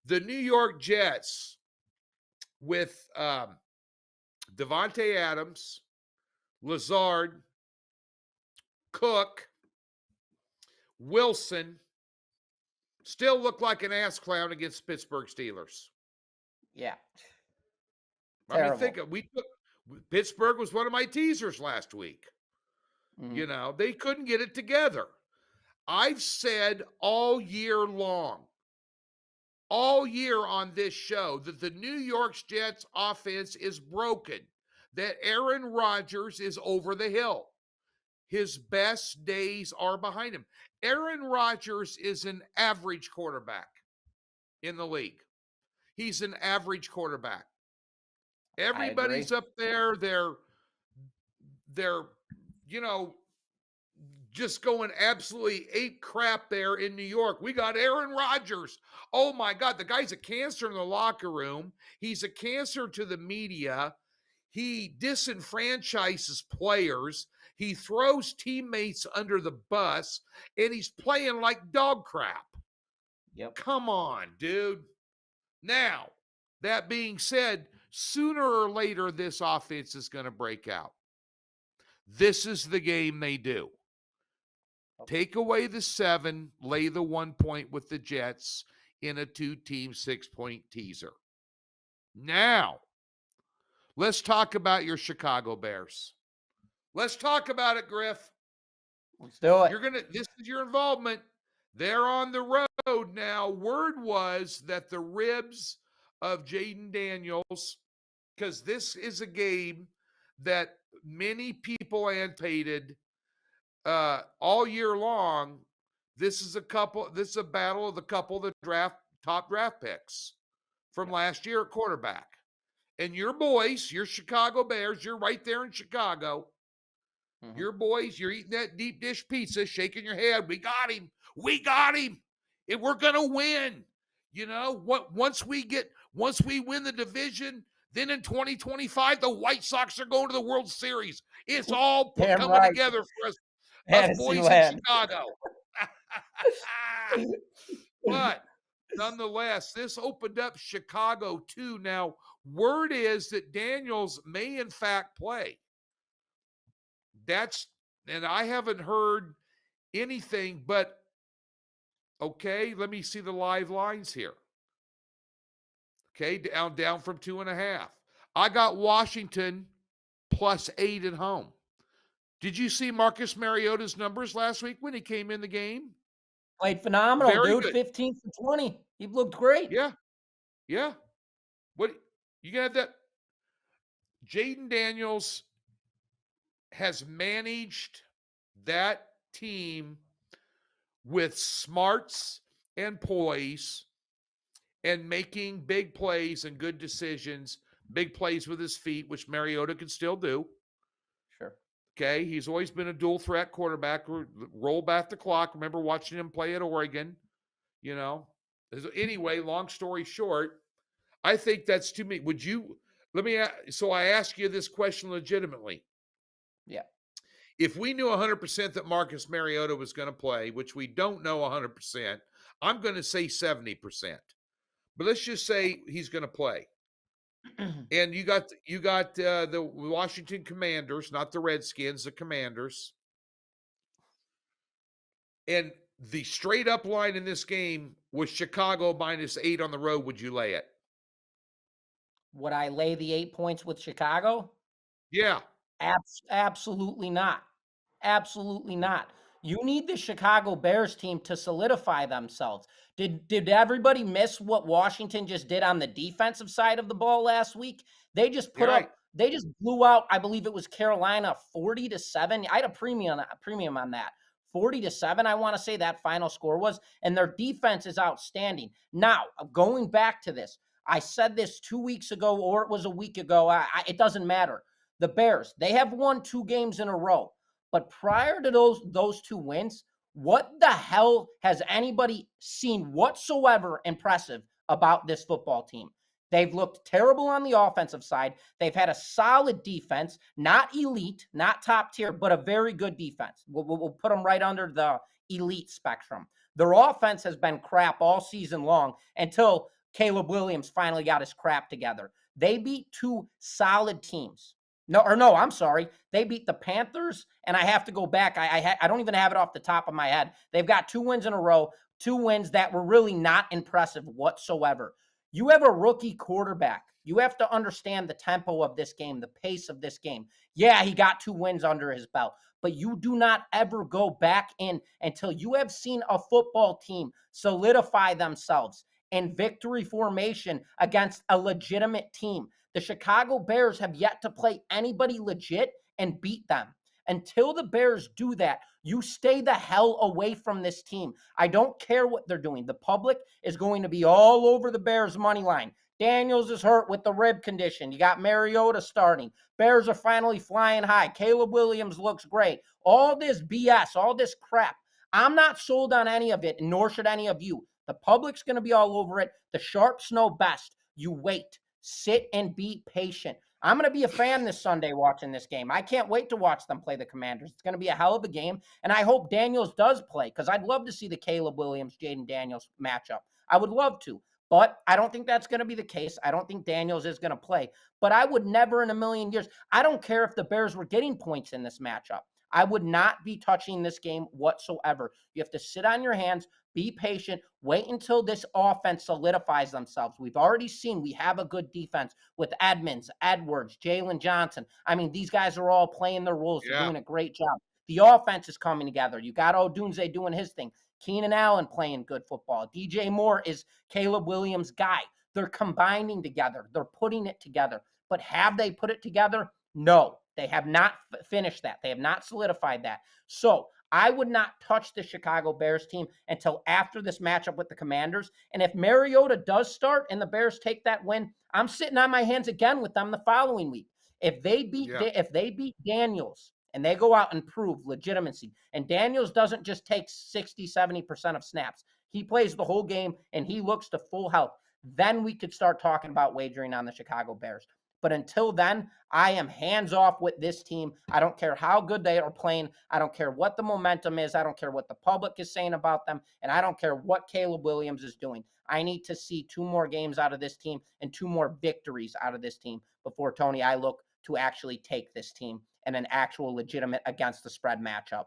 the New York Jets with Devontae Adams, Lazard, Cook, Wilson still look like an ass clown against Pittsburgh Steelers. Yeah. I mean, Terrible. Pittsburgh was one of my teasers last week. Mhm. You know, they couldn't get it together. I've said all year long, all year on this show, that the New York Jets offense is broken, that Aaron Rodgers is over the hill. His best days are behind him. Aaron Rodgers is an average quarterback in the league. He's an average quarterback. I agree. Everybody's up there. They're, you know, just going absolutely ape crap there in New York. We got Aaron Rodgers. Oh my God, the guy's a cancer in the locker room. He's a cancer to the media. He disenfranchises players. He throws teammates under the bus, and he's playing like dog crap. Yep. Come on, dude. Now, that being said, sooner or later, this offense is going to break out. This is the game they do. Take away the 7, lay the 1 point with the Jets in a 2-team 6-point teaser. Now, let's talk about your Chicago Bears. Let's talk about it, Griff. Let's do it. This is your involvement. They're on the road now. Word was that the ribs of Jaden Daniels, because this is a game that many people anticipated all year long. This is a battle of the couple of the top draft picks from last year at quarterback. And your boys, your Chicago Bears, you're right there in Chicago. Mm-hmm. Your boys, you're eating that deep dish pizza, shaking your head. We got him. We got him. And we're going to win. You know, once we win the division, then in 2025, the White Sox are going to the World Series. It's all coming together for us. Us boys in Chicago. But nonetheless, this opened up Chicago too. Now, word is that Daniels may in fact play. And I haven't heard anything, but okay, let me see the live lines here. Okay, down from 2.5. I got Washington +8 at home. Did you see Marcus Mariota's numbers last week when he came in the game? Played phenomenal, Very dude. good. 15 for 20. He looked great. Yeah. Yeah. What you got that? Jaden Daniels has managed that team with smarts and poise and making big plays and good decisions, big plays with his feet, which Mariota can still do. Sure. Okay, he's always been a dual threat quarterback. Roll back the clock. Remember watching him play at Oregon, you know. Anyway, long story short, I think that's too many. So I ask you this question legitimately. Yeah. If we knew 100% that Marcus Mariota was going to play, which we don't know 100%, I'm going to say 70%. But let's just say he's going to play. And you got the Washington Commanders, not the Redskins, the Commanders. And the straight up line in this game was Chicago -8 on the road. Would you lay it? Would I lay the 8 points with Chicago? Yeah. Absolutely not. Absolutely not. You need the Chicago Bears team to solidify themselves. Did everybody miss what Washington just did on the defensive side of the ball last week? They just they just blew out, I believe it was Carolina 40-7. I had a premium on that. 40-7, I want to say that final score was, and their defense is outstanding. Now, going back to this, I said this 2 weeks ago, or it was a week ago. It doesn't matter. The Bears, they have won 2 games in a row. But prior to those 2 wins, What the hell has anybody seen whatsoever impressive about this football team? They've looked terrible on the offensive side. They've had a solid defense, not elite, not top tier, but a very good defense. We'll put them right under the elite spectrum. Their offense has been crap all season long until Caleb Williams finally got his crap together. They beat two solid teams. No, I'm sorry. They beat the Panthers, and I have to go back. I don't even have it off the top of my head. They've got 2 wins in a row, 2 wins that were really not impressive whatsoever. You have a rookie quarterback. You have to understand the tempo of this game, the pace of this game. Yeah, he got 2 wins under his belt, but you do not ever go back in until you have seen a football team solidify themselves in victory formation against a legitimate team. The Chicago Bears have yet to play anybody legit and beat them. Until the Bears do that, you stay the hell away from this team. I don't care what they're doing. The public is going to be all over the Bears money line. Daniels is hurt with the rib condition. You got Mariota starting. Bears are finally flying high. Caleb Williams looks great. All this BS, all this crap. I'm not sold on any of it, nor should any of you. The public's going to be all over it. The sharps know best. You wait. Sit and be patient. I'm going to be a fan this Sunday watching this game. I can't wait to watch them play the Commanders. It's going to be a hell of a game, and I hope Daniels does play because I'd love to see the Caleb Williams, Jaden Daniels matchup. I would love to, but I don't think that's going to be the case. I don't think Daniels is going to play, but I would never in a million years. I don't care if the Bears were getting points in this matchup. I would not be touching this game whatsoever. You have to sit on your hands, be patient, wait until this offense solidifies themselves. We've already seen we have a good defense with Edmonds, Edwards, Jalen Johnson. I mean, these guys are all playing their roles. They're doing a great job. The offense is coming together. You got Odunze doing his thing. Keenan Allen playing good football. DJ Moore is Caleb Williams' guy. They're combining together. They're putting it together. But have they put it together? No, they have not finished that. They have not solidified that. So I would not touch the Chicago Bears team until after this matchup with the Commanders. And if Mariota does start and the Bears take that win, I'm sitting on my hands again with them the following week. If they beat Daniels and they go out and prove legitimacy, and Daniels doesn't just take 60, 70% of snaps, he plays the whole game and he looks to full health, then we could start talking about wagering on the Chicago Bears. But until then, I am hands off with this team. I don't care how good they are playing. I don't care what the momentum is. I don't care what the public is saying about them. And I don't care what Caleb Williams is doing. I need to see 2 more games out of this team and 2 more victories out of this team before, Tony, I look to actually take this team in an actual legitimate against the spread matchup.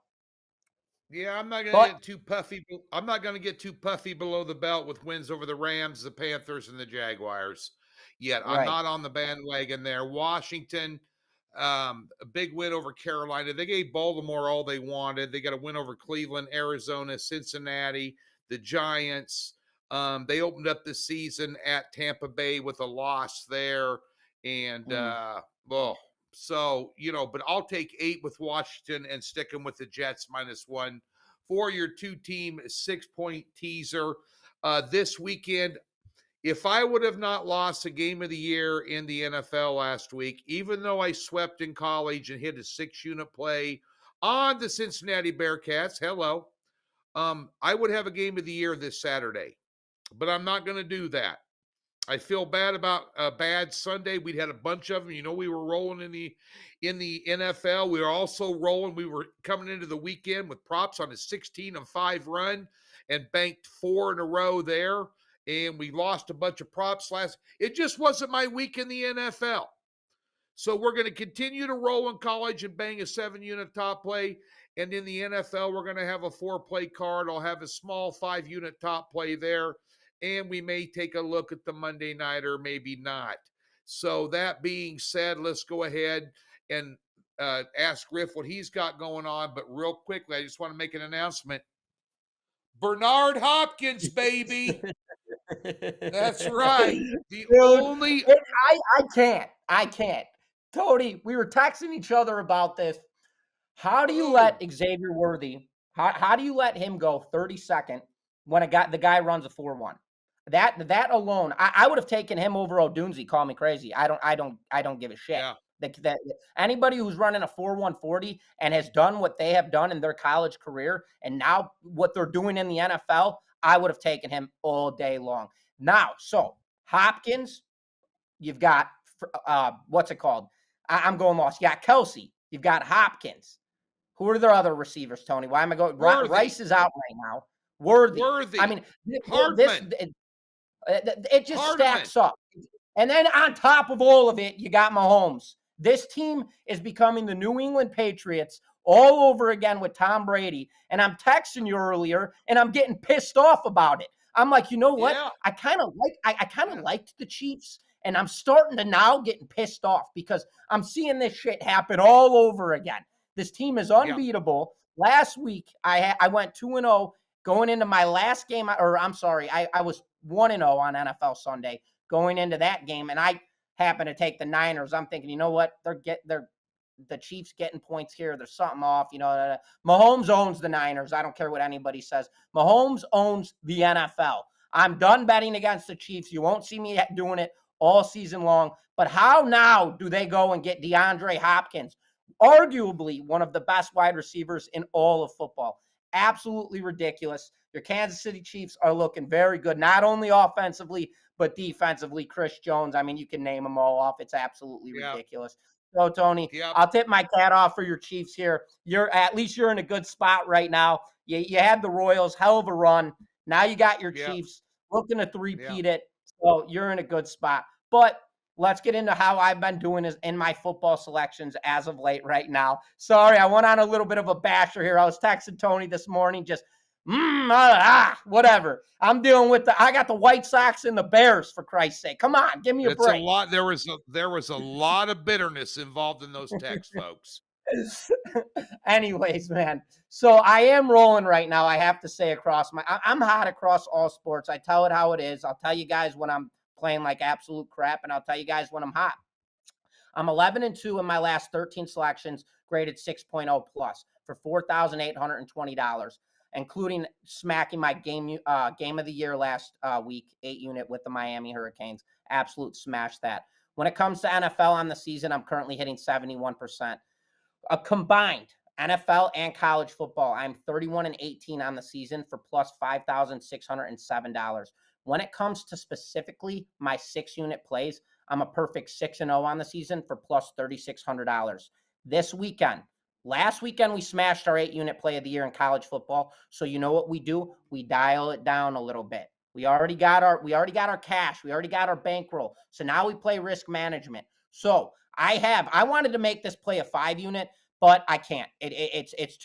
Yeah, I'm not going to get too puffy. I'm not going to get too puffy below the belt with wins over the Rams, the Panthers, and the Jaguars yet. I'm Right. not on the bandwagon there. Washington, a big win over Carolina. They gave Baltimore all they wanted. They got a win over Cleveland, Arizona, Cincinnati, the Giants. They opened up the season at Tampa Bay with a loss there. And, so, but I'll take 8 with Washington and stick them with the Jets -1 for your 2-team 6-point teaser this weekend. If I would have not lost a game of the year in the NFL last week, even though I swept in college and hit a 6-unit play on the Cincinnati Bearcats, I would have a game of the year this Saturday. But I'm not going to do that. I feel bad about a bad Sunday. We'd had a bunch of them. We were rolling in the NFL. We were also rolling. We were coming into the weekend with props on a 16-5 run and banked 4 in a row there. And we lost a bunch of props last. It just wasn't my week in the NFL. So we're going to continue to roll in college and bang a 7-unit top play. And in the NFL, we're going to have a 4-play card. I'll have a small 5-unit top play there. And we may take a look at the Monday night or maybe not. So that being said, let's go ahead and ask Griff what he's got going on. But real quickly, I just want to make an announcement. Bernard Hopkins, baby. That's right. The Dude, only I can't. Tony, we were texting each other about this. How do you let Xavier Worthy, how do you let him go 32nd when the guy runs a 4.1? That alone, I would have taken him over Odunze. Call me crazy. I don't give a shit. Yeah. Anybody who's running a 4.140 and has done what they have done in their college career and now what they're doing in the NFL, I would have taken him all day long. Now, so Hopkins, you've got what's it called? I'm going lost. You got Kelsey. You've got Hopkins. Who are their other receivers, Tony? Why am I going? Rice is out right now. Worthy. I mean, this Hardman. it just stacks up. And then on top of all of it, you got Mahomes. This team is becoming the New England Patriots all over again with Tom Brady. And I'm texting you earlier, and I'm getting pissed off about it. I'm like, you know what? Yeah. I kind of liked the Chiefs, and I'm starting to now getting pissed off because I'm seeing this shit happen all over again. This team is unbeatable. Yeah. Last week, I went 2-0 going into my last game, or I'm sorry, I was 1-0 on NFL Sunday going into that game, and I happen to take the Niners. I'm thinking, you know what? They're the Chiefs getting points here. There's something off. You know, Mahomes owns the Niners. I don't care what anybody says. Mahomes owns the NFL. I'm done betting against the Chiefs. You won't see me doing it all season long. But how now do they go and get DeAndre Hopkins, arguably one of the best wide receivers in all of football? Absolutely ridiculous. Your Kansas City Chiefs are looking very good, not only offensively, but defensively. Chris Jones, I mean, you can name them all off. It's absolutely ridiculous. So, Tony, I'll tip my cat off for your Chiefs here. At least you're in a good spot right now. You had the Royals, hell of a run. Now you got your Chiefs looking to three-peat it. So you're in a good spot. But let's get into how I've been doing in my football selections as of late right now. Sorry, I went on a little bit of a basher here. I was texting Tony this morning, just whatever. I'm dealing with I got the White Sox and the Bears, for Christ's sake. Come on, give me a break. A lot. There was a lot of bitterness involved in those texts, folks. Anyways, man. So I am rolling right now. I have to say I'm hot across all sports. I tell it how it is. I'll tell you guys when I'm playing like absolute crap, and I'll tell you guys when I'm hot. I'm 11-2 in my last 13 selections, graded 6.0 plus for $4,820, including smacking my game of the year last week, 8-unit with the Miami Hurricanes. Absolute smash that. When it comes to NFL on the season, I'm currently hitting 71%. A combined NFL and college football, I'm 31-18 on the season for plus $5,607. When it comes to specifically my 6-unit plays, I'm a perfect 6-0 on the season for plus $3,600. This weekend, last weekend, we smashed our 8-unit play of the year in college football. So you know what we do? We dial it down a little bit. We already got our cash. We already got our bankroll. So now we play risk management. So I wanted to make this play a 5-unit, but I can't. It's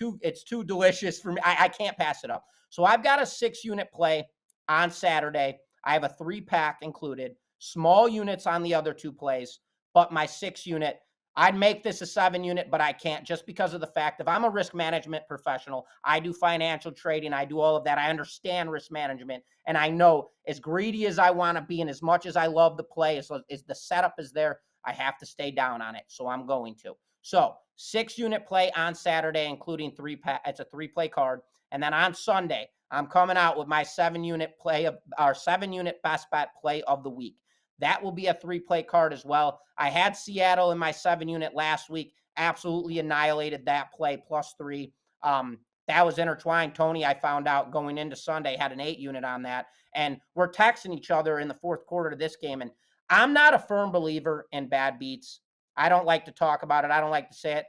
too delicious for me. I can't pass it up. So I've got a 6-unit play on Saturday. I have a 3-pack included, small units on the other 2 plays, but my 6-unit, I'd make this a 7-unit, but I can't just because of the fact if I'm a risk management professional, I do financial trading, I do all of that. I understand risk management, and I know as greedy as I want to be and as much as I love the play, as the setup is there, I have to stay down on it. So I'm going to. So 6-unit play on Saturday, including 3-pack. It's a 3-play card. And then on Sunday, I'm coming out with my 7-unit play of our 7-unit best bet play of the week. That will be a 3-play card as well. I had Seattle in my 7-unit last week. Absolutely annihilated that play, +3. That was intertwined. Tony, I found out going into Sunday, had an 8-unit on that. And we're texting each other in the fourth quarter of this game. And I'm not a firm believer in bad beats. I don't like to talk about it. I don't like to say it.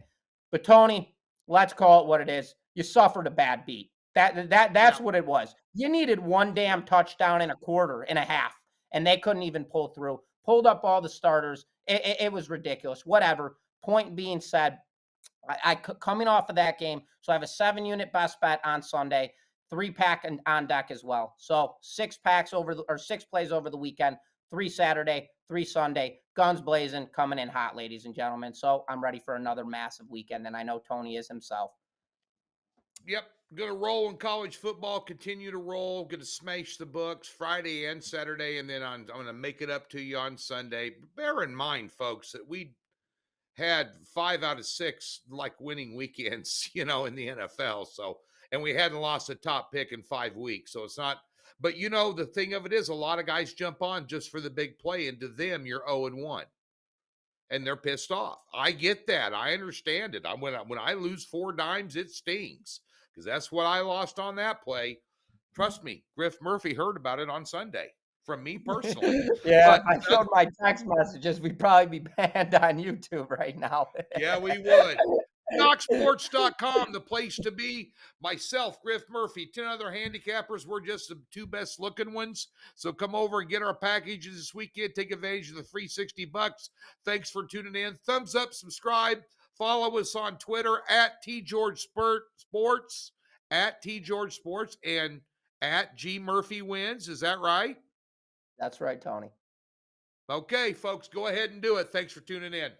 But Tony, let's call it what it is. You suffered a bad beat. That's what it was. You needed one damn touchdown in a quarter and a half, and they couldn't even pull through. Pulled up all the starters. It was ridiculous. Whatever. Point being said, I coming off of that game, so I have a 7-unit best bet on Sunday, 3-pack on deck as well. So 6 plays over the weekend, 3 Saturday, 3 Sunday, guns blazing, coming in hot, ladies and gentlemen. So I'm ready for another massive weekend, and I know Tony is himself. Yep, going to roll in college football, continue to roll, going to smash the books Friday and Saturday, and then I'm going to make it up to you on Sunday. Bear in mind, folks, that we had 5 out of 6 like winning weekends, in the NFL. So, and we hadn't lost a top pick in 5 weeks. So it's not, but the thing of it is a lot of guys jump on just for the big play, and to them, you're 0-1. and they're pissed off. I get that. I understand it. When I lose 4 dimes, it stings because that's what I lost on that play. Trust me, Griff Murphy heard about it on Sunday from me personally. Yeah, if But I showed my text messages, we'd probably be banned on YouTube right now. yeah, we would. KnoxSports.com, the place to be. Myself, Griff Murphy, 10 other handicappers. We're just the 2 best looking ones. So come over and get our packages this weekend. Take advantage of the free $60. Thanks for tuning in. Thumbs up, subscribe. Follow us on Twitter at TGeorgeSports, at TGeorgeSports, and at G Murphy Wins. Is that right? That's right, Tony. Okay, folks, go ahead and do it. Thanks for tuning in.